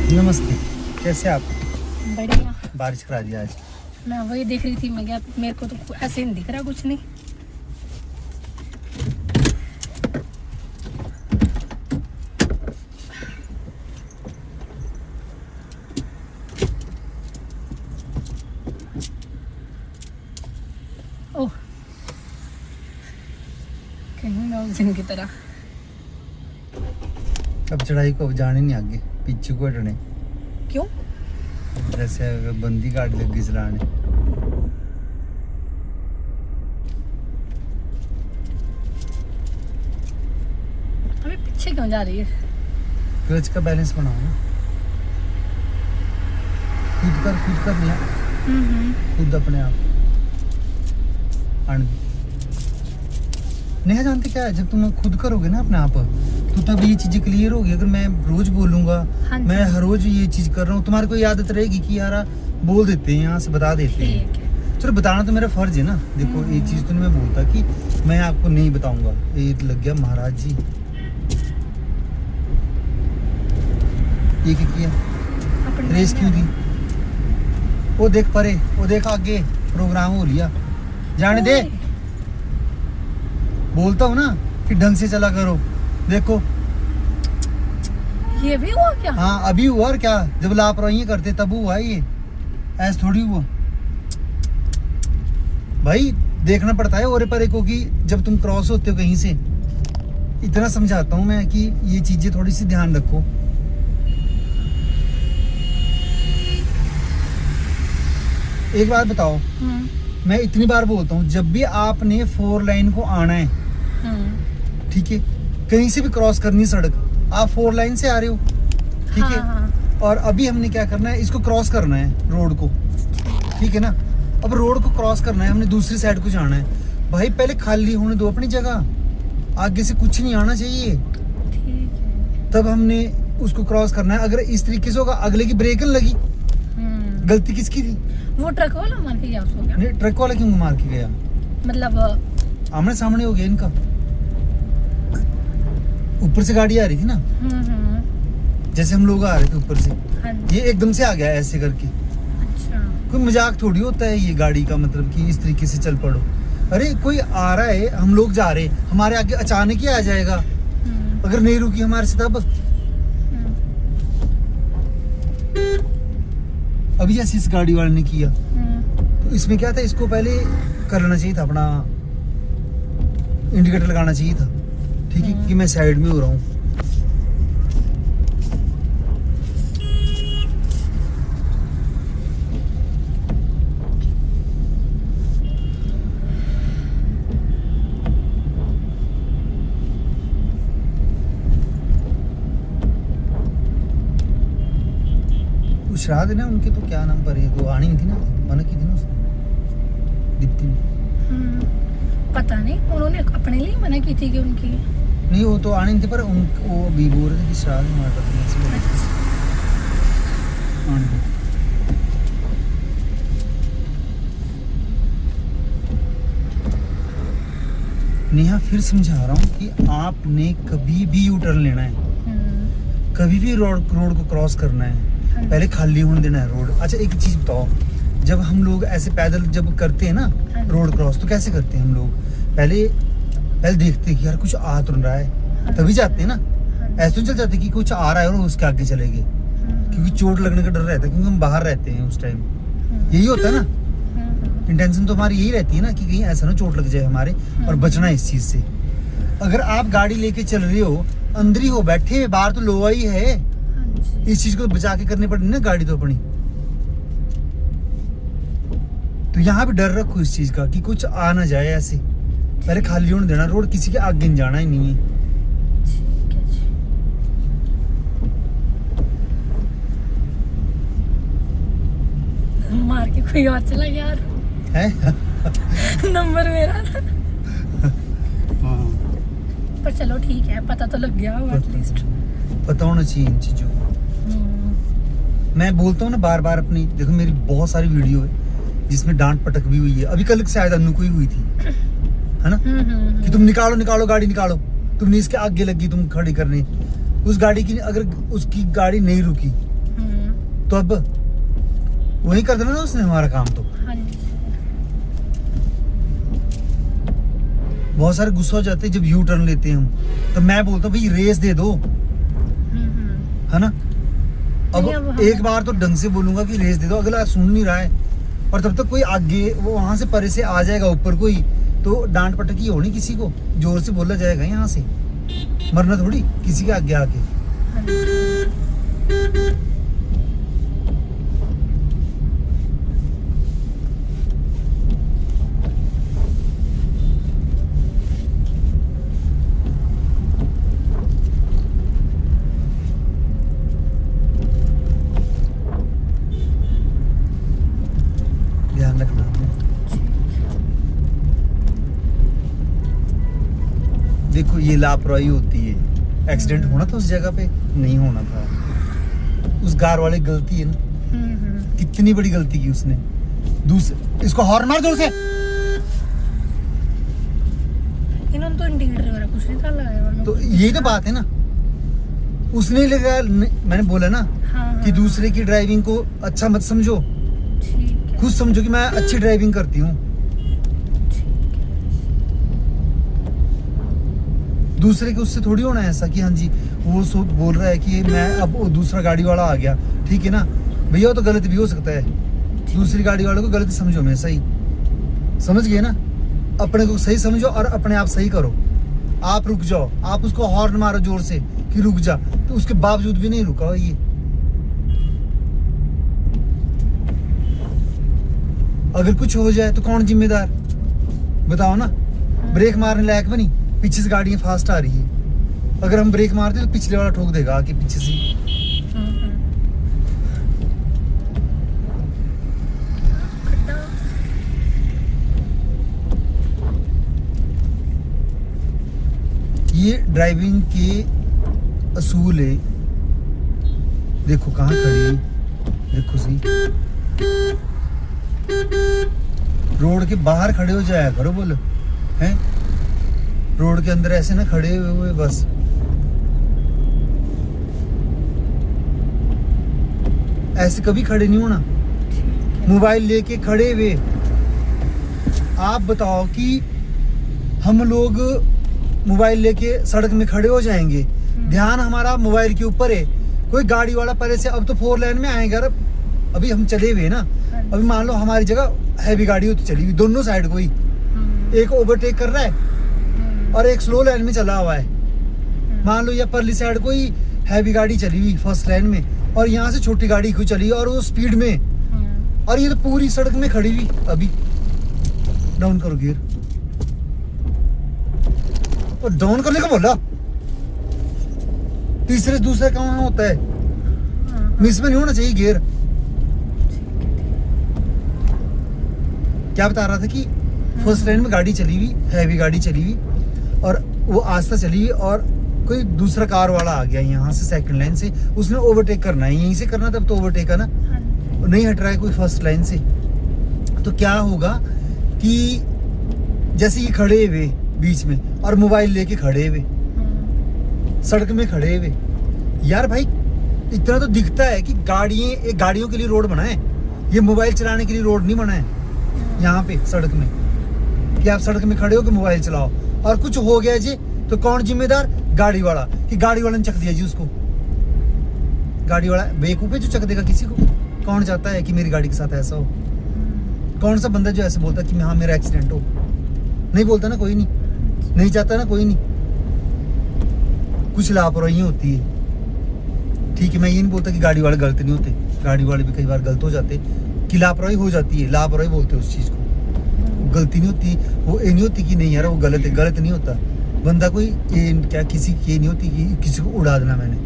नमस्ते, कैसे आप? बढ़िया। बारिश करा दिया आज। मैं वही देख रही थी, मैं क्या मेरे को तो ऐसे नहीं दिख रहा कुछ नहीं। ओह, कहीं मैं उस दिन की तरह। अब चढ़ाई को अब जाने नहीं आगे, पीछे को हटने। क्यों? जैसे अगर बंदी गाड़ी लग गई चलाने। अभी पीछे क्यों जा रही है? क्लच का बैलेंस बनाओ ना। खुद कर लिया, खुद अपने आप। नेहा जानते क्या है, जब तुम खुद करोगे ना अपने आप तो तब ये चीजें क्लियर होगी। अगर मैं रोज बोलूंगा, हाँ जी। मैं हर रोज ये चीज कर रहा हूँ, तुम्हारे को आदत रहेगी कि यार बोल देते हैं, यहाँ से बता देते हैं। ठीक है। चलो बताना तो मेरा फर्ज है ना। देखो ये चीज तो नहीं मैं बोलता कि मैं आपको नहीं बताऊंगा। ये लग गया महाराज जी। ये क्या किया? अपन रेस क्यों दी? वो देख परे, वो देख आगे प्रोग्राम हो लिया। जाने दे, बोलता हूँ ना कि ढंग से चला करो। देखो ये भी हुआ क्या? हाँ अभी हुआ और क्या, जब लापरवाही करते तब हुआ ये, ऐसा थोड़ी हुआ भाई। देखना पड़ता है और परे को कि जब तुम क्रॉस होते हो कहीं से। इतना समझाता हूँ मैं कि ये चीजें थोड़ी सी ध्यान रखो। एक बात बताओ, मैं इतनी बार बोलता हूँ, जब भी आपने 4 लाइन को आना है, ठीक है, कहीं से भी क्रॉस करनी सड़क, आप 4 लाइन से आ रहे हो, ठीक है। हाँ। और अभी हमने क्या करना है, इसको क्रॉस करना है रोड को, ठीक है ना। अब रोड को क्रॉस करना है, हमने दूसरी साइड को जाना है। भाई पहले खाली होने दो अपनी जगह, आगे से कुछ नहीं आना चाहिए, ठीक है। तब हमने उसको क्रॉस करना है। अगर इस तरीके से होगा, अगले की ब्रेक नहीं लगी, गलती किसकी थी? वो ट्रक वाला मार के गया उसको क्या? नहीं, ट्रक वाला क्यों मार के गया? मतलब आमने सामने हो गया इनका। ऊपर से गाड़ी आ रही थी ना, जैसे हम लोग आ रहे थे ऊपर से, हाँ। ये एकदम से आ गया ऐसे करके। अच्छा। कोई मजाक थोड़ी होता है ये गाड़ी का, मतलब कि इस तरीके से चल पड़ो। अरे कोई आ रहा है, हम लोग जा रहे हैं, हमारे आगे अचानक ही आ जाएगा। अगर नहीं रुकी हमारे से तब। अभी जैसे इस गाड़ी वाले ने किया, तो इसमें क्या था, इसको पहले कर लेना चाहिए था, अपना इंडिकेटर लगाना चाहिए था, ठीक है, कि मैं साइड में हो रहा हूँ। श्राद्ध है ना उनके, तो क्या नाम पर है, तो आनी थी ना, मना की थी ना उसने, दीप्ति ने। पता नहीं, उन्होंने अपने लिए मना की थी कि उनकी नहीं, वो तो आनी थी, पर वो अभी बोल रहे थे कि श्राद्ध हमारे पति ने से नेहा फिर समझा रहा हूँ कि आपने कभी भी यू टर्न लेना है, कभी भी रोड को क्रॉस करना है, पहले खाली होने देना है रोड। अच्छा एक चीज बताओ, जब हम लोग ऐसे पैदल जब करते हैं ना रोड क्रॉस, तो कैसे करते हैं हम लोग? पहले देखते हैं कि यार कुछ आ तो रहा है, तभी जाते हैं ना। ऐसे तो चल जाते कि कुछ आ रहा है और उसके आगे चलेंगे, क्योंकि चोट लगने का डर रहता है, क्योंकि हम बाहर रहते हैं उस टाइम। यही होता है ना, इंटेंशन तो हमारी यही रहती है ना, कि कहीं ऐसा ना चोट लग जाए हमारे, और बचना है इस चीज से। अगर आप गाड़ी लेके चल रहे हो, अंदर ही हो बैठे, बाहर तो लोहा ही है, इस चीज को बचा के करनी पड़ेगी ना गाड़ी तो अपनी। तो यहाँ भी डर रखो इस चीज का कि कुछ आ ना जाए ऐसे। पहले खाली होने देना रोड, किसी के आगे नहीं जाना ही नहीं है। मार के कोई और चला गया यार है नंबर मेरा पर चलो ठीक है, पता तो लग गया होगा एटलीस्ट। पता होना चाहिए इन चीजों। मैं बोलता हूँ ना बार बार अपनी, देखो मेरी बहुत सारी वीडियो है जिसमें डांट पटक भी हुई है। अभी कल शायद अन्नू को ही हुई थी, है ना, कि तुम निकालो गाड़ी निकालो, तुमने इसके आगे लगी तुम खड़ी करने। उस गाड़ी की अगर उसकी गाड़ी नहीं रुकी तो अब वही कर देना ना उसने हमारा काम। तो हाँ जी। बहुत सारे गुस्सा हो जाते हैं जब यू टर्न लेते हैं हम, तो मैं बोलता हूँ भाई रेस दे दो, है ना। अब एक बार तो ढंग से बोलूंगा कि रेस दे दो, अगला सुन नहीं रहा है, और तब तक कोई आगे वो वहां से परे से आ जाएगा ऊपर कोई, तो डांट पटकी होनी किसी को, जोर से बोला जाएगा यहाँ से, मरना थोड़ी किसी के आगे आके। ध्यान रखना। देखो ये लापरवाही होती है, एक्सीडेंट होना था उस जगह पे, नहीं होना था, उस कार वाले की गलती है ना। कितनी बड़ी गलती की उसने। दूसरे इसको हॉर्न मार जोर से। इन्होंने तो इंडिकेटर वगैरह कुछ नहीं था लगाया। तो यही तो बात है ना, उसने लगा। मैंने बोला ना कि दूसरे की ड्राइविंग को अच्छा मत समझो, खुद समझो कि मैं अच्छी ड्राइविंग करती हूँ। दूसरे के उससे थोड़ी होना है ऐसा कि हाँ जी वो बोल रहा है कि मैं अब वो दूसरा गाड़ी वाला आ गया, ठीक है ना भैया, वो तो गलत भी हो सकता है। दूसरी गाड़ी वालों को गलत समझो, मैं सही समझ गए ना। अपने को सही समझो और अपने आप सही करो। आप रुक जाओ, आप उसको हॉर्न मारो जोर से कि रुक जा, तो उसके बावजूद भी नहीं रुका ये। अगर कुछ हो जाए तो कौन जिम्मेदार बताओ ना। ब्रेक मारने लायक बनी, पीछे से गाड़ियां फास्ट आ रही है, अगर हम ब्रेक मारते तो पिछले वाला ठोक देगा आके पीछे से। ये ड्राइविंग के असूल है। देखो कहाँ खड़ी है, देखो सही, रोड के बाहर खड़े हो जाया करो, बोलो हैं, रोड के अंदर ऐसे ना खड़े हुए बस। ऐसे कभी खड़े नहीं होना, मोबाइल लेके खड़े हुए। आप बताओ कि हम लोग मोबाइल लेके सड़क में खड़े हो जाएंगे, ध्यान हमारा मोबाइल के ऊपर है, कोई गाड़ी वाला पहले से, अब तो 4 लेन में आएगा, अभी हम चले हुए ना, अभी मान लो हमारी जगह हैवी गाड़ी होती चली हुई, दोनों साइड कोई एक ओवरटेक कर रहा है और एक स्लो लाइन में चला हुआ है। मान लो या परली साइड कोई हैवी गाड़ी चली हुई फर्स्ट लाइन में, और यहाँ से छोटी गाड़ी कोई चली और वो स्पीड में, और ये तो पूरी सड़क में खड़ी हुई। अभी डाउन करो गियर, और डाउन करने का बोला, तीसरे दूसरे का वहां होता है, मिस में नहीं होना चाहिए गियर। क्या बता रहा था कि फर्स्ट लाइन में गाड़ी चली हुई, हैवी गाड़ी चली हुई, और वो आस्ता चली हुई, और कोई दूसरा कार वाला आ गया यहाँ से सेकंड लाइन से, उसने ओवरटेक करना है, यहीं से करना, तब तो ओवरटेक है ना, नहीं हट रहा है कोई फर्स्ट लाइन से। तो क्या होगा कि जैसे ये खड़े हुए बीच में और मोबाइल लेके खड़े हुए सड़क में खड़े हुए, यार भाई इतना तो दिखता है कि गाड़ियों के लिए रोड बना है, ये मोबाइल चलाने के लिए रोड नहीं बना है यहाँ पे सड़क में, कि आप सड़क में खड़े हो कि मोबाइल चलाओ, और कुछ हो गया जी तो कौन जिम्मेदार, गाड़ी वाला, कि गाड़ी वाले ने चक दिया जी उसको। गाड़ी वाला बेवकूफ है जो चक देगा किसी को, कौन चाहता है कि मेरी गाड़ी के साथ ऐसा हो। कौन सा बंदा जो ऐसे बोलता कि हाँ मेरा एक्सीडेंट हो, नहीं बोलता ना कोई, नहीं चाहता ना कोई, नहीं। कुछ लापरवाही होती है, ठीक है, मैं ये नहीं बोलता कि गाड़ी वाले गलत नहीं होते, गाड़ी वाले भी कई बार गलत हो जाते, कि लापरवाही हो जाती है, लापरवाही बोलते हैं उस चीज को, गलती नहीं होती, वो ये नहीं होती कि नहीं यार वो गलत है, गलत नहीं होता बंदा कोई, क्या किसी की नहीं होती कि किसी को उड़ा देना मैंने।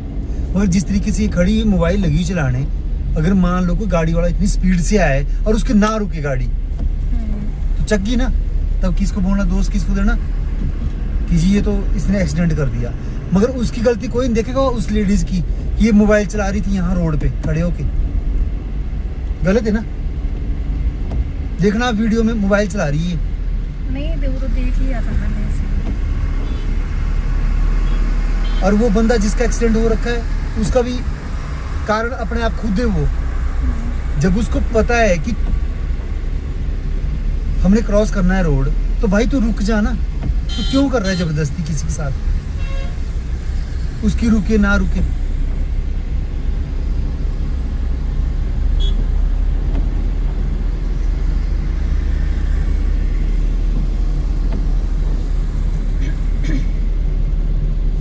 मगर जिस तरीके से खड़ी हुई मोबाइल लगी चलाने, अगर मान लो कोई गाड़ी वाला इतनी स्पीड से आए और उसके ना रुके गाड़ी, तो चक गई ना, तब किसको बोलना, दोस्त किसको देना कि जी ये तो इसने एक्सीडेंट कर दिया। मगर उसकी गलती कोई नहीं देखेगा, उस लेडीज की, कि ये मोबाइल चला रही थी यहाँ रोड पे खड़े होके, गलत है ना। देखना आप वीडियो में मोबाइल चला रही है, नहीं वो तो देख लिया था मैंने ऐसे। और वो बंदा जिसका एक्सीडेंट हो रखा है उसका भी कारण अपने आप खुद है वो, जब उसको पता है कि हमने क्रॉस करना है रोड, तो भाई तू रुक जा ना। तो क्यों कर रहा है जबरदस्ती किसी के साथ? उसकी रुके ना रुके,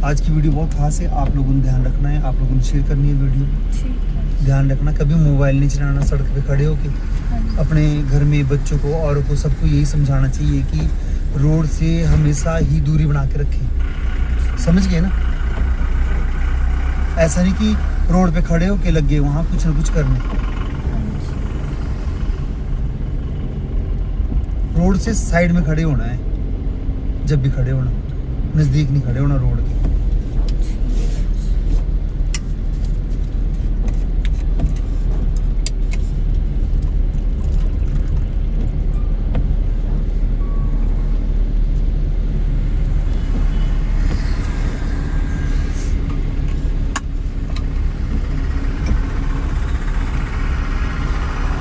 आज की वीडियो बहुत खास है। आप लोगों ने ध्यान रखना है, आप लोगों ने शेयर करनी है वीडियो। ठीक है। ध्यान रखना, कभी मोबाइल नहीं चलाना सड़क पे खड़े होके। हाँ जी। अपने घर में बच्चों को, औरों को, सबको यही समझाना चाहिए कि रोड से हमेशा ही दूरी बना के रखें। समझ गए ना? ऐसा नहीं कि रोड पे खड़े होके लग गए वहाँ कुछ ना कुछ करने। हाँ जी। रोड से साइड में खड़े होना है, जब भी खड़े होना, नज़दीक नहीं खड़े होना रोड के।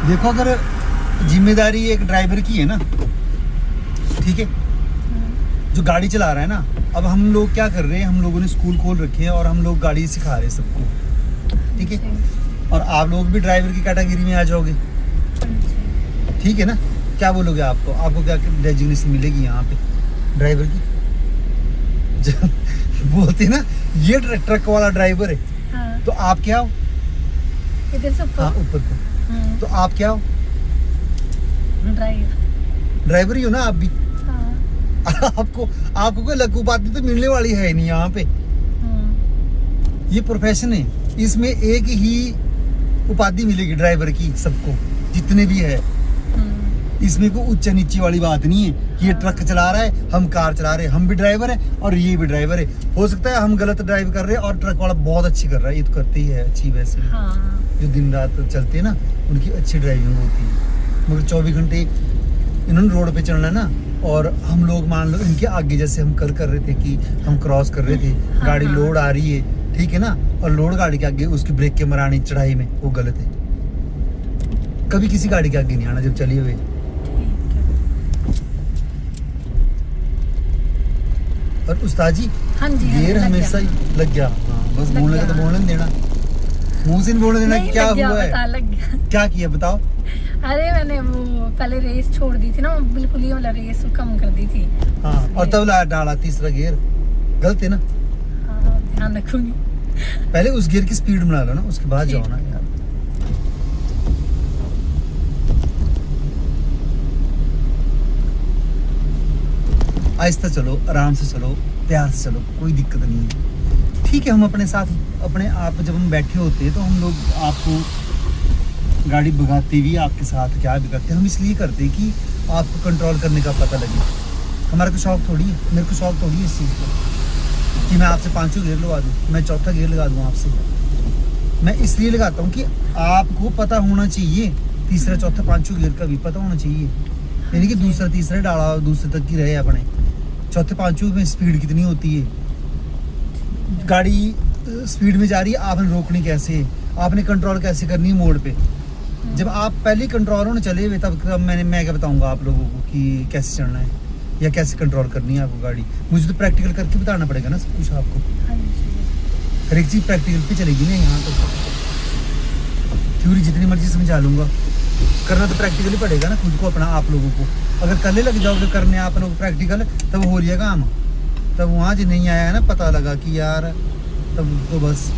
देखो, अगर जिम्मेदारी एक ड्राइवर की है ना, ठीक है, जो गाड़ी चला रहा है ना, अब हम लोग क्या कर रहे हैं, हम लोगों ने स्कूल खोल रखे हैं और हम लोग गाड़ी सिखा रहे हैं सबको, ठीक है। और आप लोग भी ड्राइवर की कैटेगरी में आ जाओगे, ठीक है ना? क्या बोलोगे? आपको क्या डेजिग्नेशन मिलेगी यहाँ पे ड्राइवर की? बोलते ना ये ट्रक वाला ड्राइवर है, हाँ। तो आप क्या हो? इधर से हाँ, ऊपर को। तो आप क्या हो? ड्राइवर ही हो ना आप भी। हाँ। आपको कोई लक उपाधि तो मिलने वाली है नहीं यहाँ पे। ये प्रोफेशन है, इसमें एक ही उपाधि मिलेगी ड्राइवर की सबको, जितने भी है। इसमें कोई उच्च नीचे वाली बात नहीं है कि ये ट्रक चला रहा है, हम कार चला रहे हैं, हम भी ड्राइवर हैं और ये भी ड्राइवर है। हो सकता है हम गलत ड्राइव कर रहे हैं और ट्रक वाला बहुत अच्छी कर रहा है, ये तो करते ही है अच्छी वैसे। हाँ। जो दिन रात चलते हैं ना, उनकी अच्छी ड्राइविंग होती है। मगर 24 घंटे इन्होंने रोड पे चलना है ना, और हम लोग मान लो इनके आगे, जैसे हम कल कर रहे थे कि हम क्रॉस कर रहे थे, हाँ, गाड़ी हाँ। लोड आ रही है, ठीक है ना, और लोड गाड़ी के आगे उसकी ब्रेक के मरानी चढ़ाई में, वो गलत है। कभी किसी गाड़ी के आगे नहीं आना जब चली हुए। और उस्ताद जी, हाँ जी, गियर लग हमेशा गया। ही लग गया। हाँ, बस लग बोलने का तो गया। बोलने नहीं देना, मुंह से नहीं बोलने देना। नहीं, क्या लग गया, हुआ पता है? लग गया। क्या किया बताओ? अरे मैंने वो पहले रेस छोड़ दी थी ना, बिल्कुल ही वाला रेस कम कर दी थी। हाँ, और तब डाला तीसरा गियर, गलत है ना? हाँ, ध्यान रखूंगी। पहले उस गियर की स्पीड बना लो ना, उसके बाद ठीक। जाओ ना यार। आहिस्ता चलो, आराम से चलो, प्यार से चलो, कोई दिक्कत नहीं है, ठीक है। हम अपने साथ, अपने आप जब हम बैठे होते हैं तो हम लोग आपको गाड़ी भगाते भी आपके साथ क्या भी करते हैं, हम इसलिए करते हैं कि आपको कंट्रोल करने का पता लगे। हमारा को शौक थोड़ी है, मेरे को शौक थोड़ी है इस चीज़ का कि मैं आपसे 5 गियर लगा दूँ, मैं चौथा गियर लगा दूँ आपसे। मैं इसलिए लगाता हूँ कि आपको पता होना चाहिए, तीसरा चौथा पांचों गियर का भी पता होना चाहिए, यानी कि दूसरा तीसरा डाला दूसरे तक की रहे अपने, चौथे पांचों में स्पीड कितनी होती है, गाड़ी स्पीड में जा रही है, आपने रोकनी कैसे है, आपने कंट्रोल कैसे करनी है मोड़ पे। जब आप पहले कंट्रोल होने चले हुए तब मैं क्या बताऊंगा आप लोगों को कि कैसे चलना है या कैसे कंट्रोल करनी है आपको गाड़ी। मुझे तो प्रैक्टिकल करके बताना पड़ेगा ना सब कुछ आपको, हर एक चीज़ प्रैक्टिकल पे चलेगी ना। यहाँ तो थ्योरी जितनी मर्जी समझा लूँगा, करना तो प्रैक्टिकल ही पड़ेगा ना खुद को, अपना आप लोगों को। अगर कल लग जाओगे करने आप लोग प्रैक्टिकल, तब हो रही है काम, तब वहाँ जो नहीं आया है ना, पता लगा कि यार, तब तो बस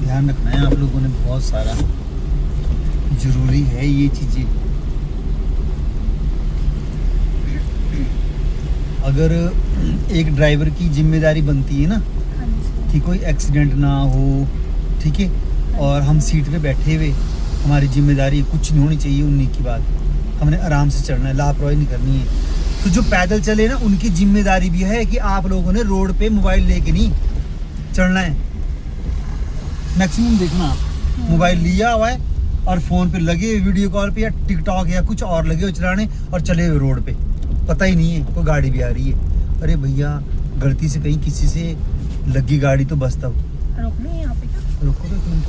ध्यान रखना है आप लोगों ने बहुत सारा, जरूरी है ये चीज़ें। अगर एक ड्राइवर की जिम्मेदारी बनती है ना कि कोई एक्सीडेंट ना हो, ठीक है, और हम सीट पे बैठे हुए, हमारी जिम्मेदारी कुछ नहीं होनी चाहिए 19 की बात, हमने आराम से चढ़ना है, लापरवाही नहीं करनी है। तो जो पैदल चले ना, उनकी जिम्मेदारी भी है कि आप लोगों ने रोड पे मोबाइल लेके नहीं चढ़ना है। मैक्सिमम देखना आप, मोबाइल लिया हुआ है और फोन पे लगे वीडियो कॉल पे या टिकटॉक या कुछ और लगे हो चलाने और चले हुए रोड पे, पता ही नहीं है कोई गाड़ी भी आ रही है। अरे भैया गलती से कहीं किसी से लगी गाड़ी तो बस तब रोकना है यहाँ पे क्या? रोको तो तुम।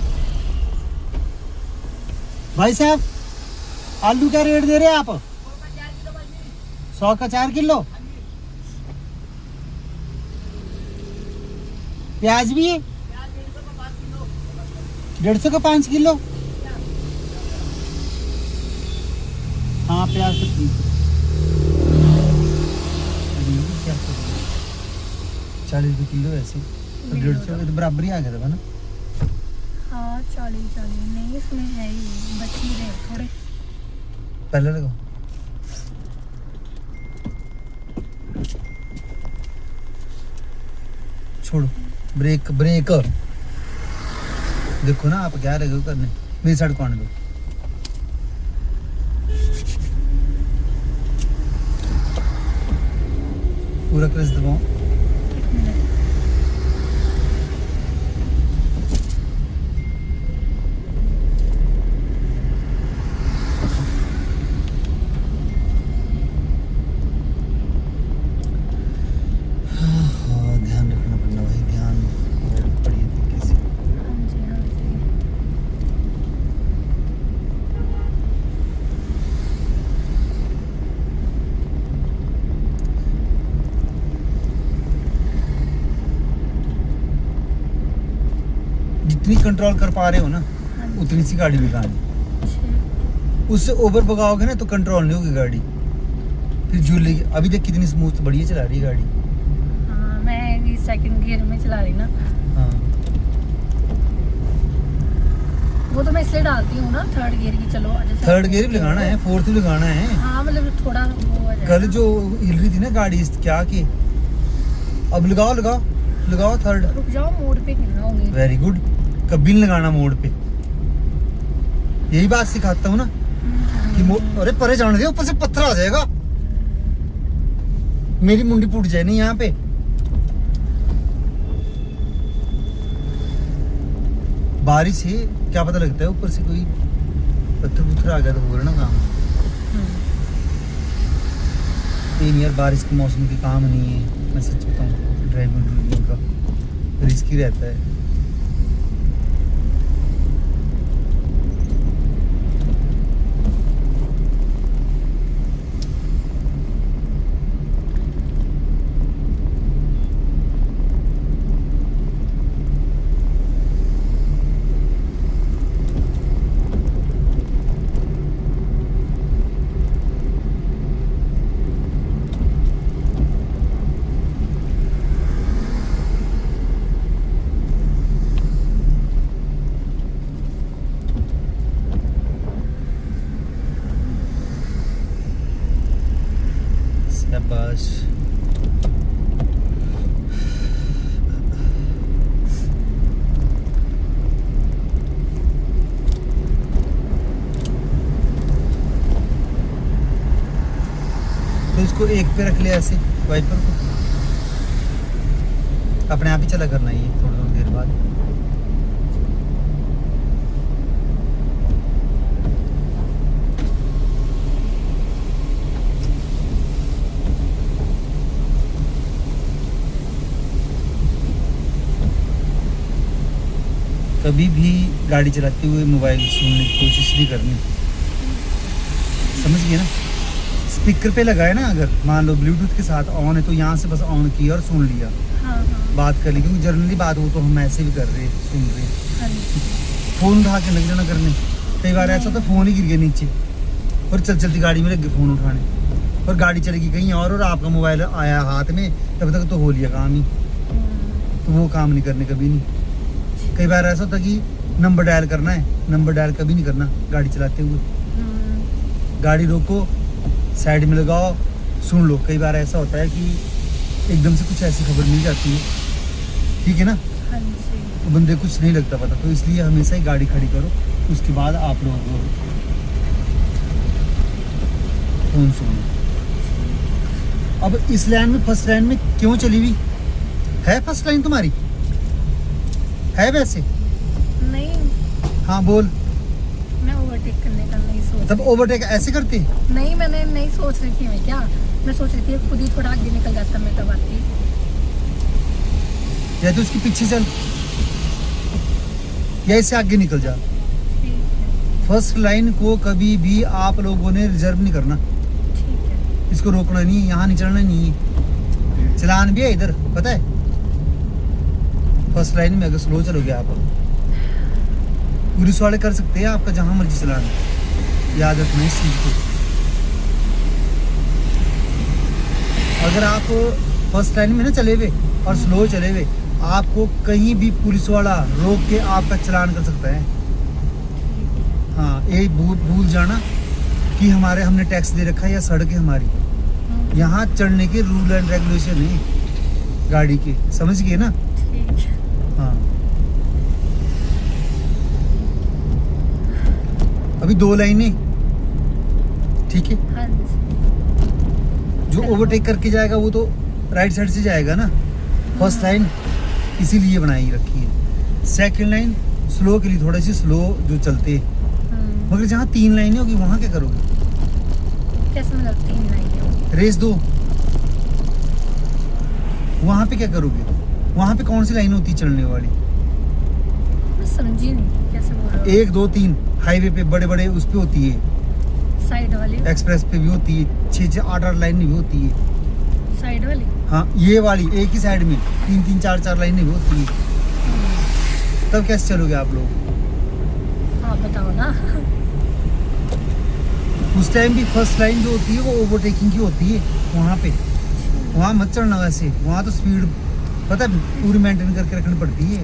भाई साहब आलू क्या रेट दे रहे हैं आप? 100 का 4 किलो। प्याज भी है 150 का 5 किलो। हाँ प्याज तो ठीक है। 40 रुपये किलो ऐसे तो 150 तो बराबर ही आ गया था ना। हाँ 40 नहीं, इसमें है ही बच ही रहे थोड़े। पहले लगाओ। छोड़ो ब्रेक ब्रेक। देखो ना आप क्या लगे हो करने, मेरी साइड को आने दो। पूरा क्लच दबाओ। ध्यान रखना पड़ना भाई, ध्यान बढ़िया तरीके से। हाँ जी हाँ जी। जितनी कंट्रोल कर पा रहे हो ना हाँ जी। उतनी सी गाड़ी भगानी। अच्छा। उससे ओवर भगाओगे ना तो कंट्रोल नहीं होगी गाड़ी, फिर झूलेगी। अभी देख कितनी स्मूथ बढ़िया चला रही है गाड़ी। हाँ मैं सेकंड गियर में चला रही ना। हाँ वो तो मैं इसलिए डालती हूँ ना थर्ड गियर की। चलो जैसे थर्ड गियर भी लगाना है, फोर्थ भी लगाना है। हाँ मतलब थोड़ा वो हो जाएगा। कल जो हिल रही थी ना गाड़ी क्या की, अब लगाओ लगाओ लगाओ थर्ड। रुक जाओ, मोड़ पे गिरना होगी। Very good. कभी नहीं लगाना मोड़ पे, यही बात सिखाता हूँ ना कि अरे परे जाने दे, ऊपर से पत्थर आ जाएगा, मेरी मुंडी फूट जाए नहीं यहाँ पे। बारिश है क्या पता लगता है, ऊपर से कोई पत्थर पुत्थर आ गया तो हो रहा ना काम। नहीं यार बारिश के मौसम के काम नहीं है, मैं सच बताऊँ ड्राइविंग का रिस्की रहता है। शाबाश। तो इसको एक पे रख लिया ऐसे वाइपर को, अपने आप ही चला करना है ये थोड़ी थोड़ी देर बाद। कभी भी गाड़ी चलाते हुए मोबाइल सुनने की कोशिश नहीं करनी, समझ गए ना। स्पीकर पे लगाए ना, अगर मान लो ब्लूटूथ के साथ ऑन है तो यहाँ से बस ऑन किया और सुन लिया। हाँ हाँ। बात कर ली, क्योंकि जनरली बात हो तो हम ऐसे भी कर रहे हैं, सुन रहे हैं। हाँ जी। फ़ोन उठा के लग जाना करने, कई बार ऐसा होता है फ़ोन ही गिर गया नीचे और चलती गाड़ी में लग गए फ़ोन उठाने, और गाड़ी चलेगी कहीं और आपका मोबाइल आया हाथ में, तब तक तो हो लिया काम ही। तो वो काम नहीं करने कभी नहीं। कई बार ऐसा होता कि नंबर डायल करना है, नंबर डायल कभी नहीं करना गाड़ी चलाते हुए। गाड़ी रोको, साइड में लगाओ, सुन लो। कई बार ऐसा होता है कि एकदम से कुछ ऐसी खबर मिल जाती है, ठीक है ना, हाँ जी। तो बंदे कुछ नहीं लगता पता। तो इसलिए हमेशा ही गाड़ी खड़ी करो, उसके बाद आप लोग फोन सुनो। अब इस लाइन में, फर्स्ट लाइन में क्यों चली हुई है? फर्स्ट लाइन तुम्हारी है वैसे? नहीं हाँ बोल। मैं तब ओवरटेक ऐसे करते? नहीं, मैंने नहीं सोच रही थी मैं क्या, मैं सोच रही थी खुद ही थोड़ा आगे निकल जाता मैं तब आती। या तो उसके पीछे चल या इससे आगे निकल जा। ठीक है, फर्स्ट लाइन को कभी भी आप लोगों ने रिजर्व नहीं करना, ठीक है। इसको रोकना नहीं है, यहाँ नहीं चलना नहीं है। चलान भी है इधर, पता है? फर्स्ट लाइन में अगर स्लो चलोगे आप, पुलिस वाले कर सकते हैं आपका जहाँ मर्जी चलाना, याद रखना इस चीज को। अगर आप फर्स्ट लाइन में ना चले हुए और स्लो चले हुए, आपको कहीं भी पुलिस वाला रोक के आपका चलान कर सकता है। हाँ, एक भूल जाना कि हमने टैक्स दे रखा है या सड़क है हमारी। यहाँ चढ़ने के रूल एंड रेगुलेशन है गाड़ी के, समझ गए ना? ठीक है। हाँ, अभी 2 लाइनें, ठीक है? हाँ जी। जो ओवरटेक करके जाएगा वो तो राइट साइड से जाएगा ना। फर्स्ट लाइन इसीलिए बनाई रखी है। सेकंड लाइन स्लो के लिए, थोड़ी सी स्लो जो चलते हैं। मगर जहाँ 3 लाइनें होगी वहाँ क्या करोगे? कैसे मतलब 3 लाइनें? रेस दो, वहाँ पे क्या करोगे? वहाँ पे कौन सी लाइन होती है चलने वाली? मैं समझी नहीं कैसे बोल रहे हो। 1 2 3 हाईवे पे बड़े बड़े उस पे होती है, साइड वाली? एक्सप्रेस पे भी होती है, 6 8 8 लाइनें भी होती है। साइड वाली? हाँ, ये वाली एक ही साइड में 3 3 4 4 लाइनें भी होती है। तब कैसे चलोगे आप लोग? हाँ बताओ ना। उस टाइम भी फर्स्ट लाइन जो होती है वो ओवरटेकिंग की होती है। वहाँ मत चढ़ना, वैसे वहाँ तो स्पीड पता है पूरी मेंटेन करके रखनी पड़ती है।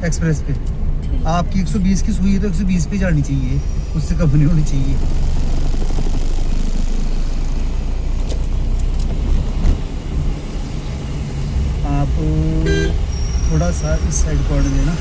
एक्सप्रेस पे ठीक आपकी 120 की सुई है तो 120 पे जानी चाहिए, उससे कम नहीं होनी चाहिए। आप थोड़ा सा इस साइड को आने देना।